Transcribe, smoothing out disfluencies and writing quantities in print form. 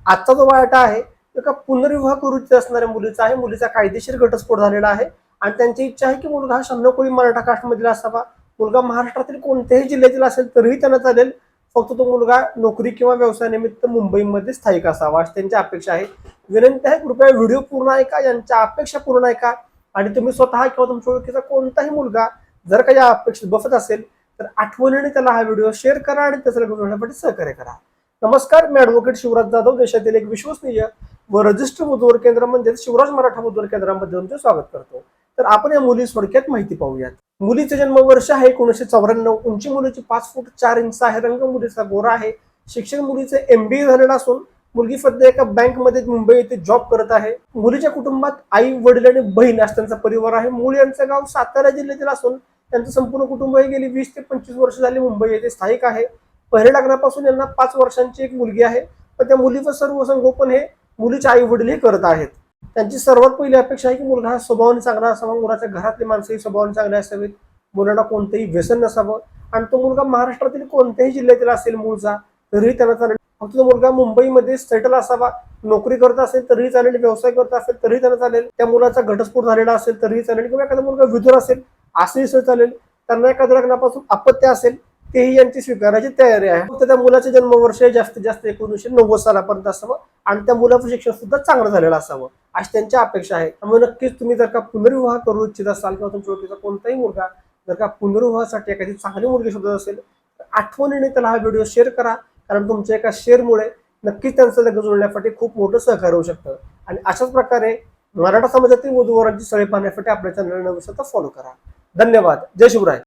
आजचा जो बायोटा आहे एका पुनर्विवाह करू इच्छित असणाऱ्या मुलीचा आहे. मुलीचा कायदेशीर घटस्फोट झालेला आहे आणि त्यांची इच्छा आहे की मुलगा हा 96 कोळी मराठा कास्टमधील असावा. मुलगा महाराष्ट्रातील कोणत्याही जिल्ह्यातील असेल तरीही त्यांना चालेल. फक्त तो मुलगा नोकरी किंवा व्यवसायानिमित्त मुंबईमध्ये स्थायिक असावा अशी त्यांची अपेक्षा आहे. विनंती आहे, कृपया व्हिडिओ पूर्ण ऐका, यांच्या अपेक्षा पूर्ण ऐका आणि तुम्ही स्वतः किंवा तुमच्या ओळखीचा कोणताही मुलगा जर का या अपेक्षेत बसत असेल तर आठवणीने त्याला हा व्हिडिओ शेअर करा आणि त्याचा लग्न होण्यासाठी सहकार्य करा. नमस्कार, मी ॲडव्होकेट शिवराज जाधव देशातील एक विश्वसनीय व रजिस्टर बुधवार केंद्र म्हणजे शिवराज मराठा बुधवार केंद्रामध्ये तुमचे स्वागत करतो. तर आपण या मुली थोडक्यात माहिती पाहूयात. मुलीचे जन्मवर्ष आहे 1994. उंची मुलीची 5 फूट 4 इंच आहे. रंग मुलीचा गोरा आहे. शिक्षण मुलीचे MBA झालेलं असून मुलगी सध्या एका बँकमध्ये मुंबई येथे जॉब करत आहे. मुलीच्या कुटुंबात आई वडील आणि बहीण असं त्यांचा परिवार आहे. मूळ यांचं गाव सातारा जिल्ह्यातील असून त्यांचं संपूर्ण कुटुंब हे गेली 20 ते 25 वर्ष झाली मुंबई येथे स्थायिक आहे. पहिल्या लग्नापासून यांना 5 वर्षांची एक मुलगी आहे. पण त्या मुलीचं सर्व संगोपन हे मुलीचे आई वडील हे करत आहेत. त्यांची सर्वात पहिली अपेक्षा आहे की मुलगा हा स्वभावाने चांगला असावा. मुलाच्या घरातले माणसंही स्वभावाने चांगले असावेत. मुलांना कोणतेही व्यसन नसावं आणि तो मुलगा महाराष्ट्रातील कोणत्याही जिल्ह्यातील असेल मूळचा तरीही त्यांना चालेल. फक्त तो मुलगा मुंबईमध्ये सेटल असावा. नोकरी करत असेल तरीही चालेल, व्यवसाय करत असेल तरीही त्यांना चालेल. त्या मुलाचा घटस्फोट झालेला असेल तरीही चालेल किंवा एखादा मुलगा विधुर असेल असंही चालेल. त्यांना एखाद्या लग्नापासून अपत्य असेल तेही यांची स्वीकारायची तयारी आहे. फक्त त्या मुलाचे जन्मवर्ष जास्तीत जास्त 1990 सालापर्यंत असावं आणि त्या मुलाचं शिक्षण सुद्धा चांगलं झालेलं असावं अशी त्यांची अपेक्षा आहे. त्यामुळे नक्कीच तुम्ही जर का पुनर्विवाह करू इच्छित असाल किंवा तुमच्या ओळखीचा कोणताही मुलगा जर का पुनर्विवाहासाठी एखादी चांगली मुलगी शोधत असेल तर आठवणीने त्याला हा व्हिडिओ शेअर करा. कारण तुमच्या एका शेअरमुळे नक्कीच त्यांचं लग्न जुळण्यासाठी खूप मोठं सहकार्य होऊ शकतं. आणि अशाच प्रकारे मराठा समाजातील वधूवरांची सगळे पाहण्यासाठी आपल्या चॅनल फॉलो करा. धन्यवाद. जय शिवराय.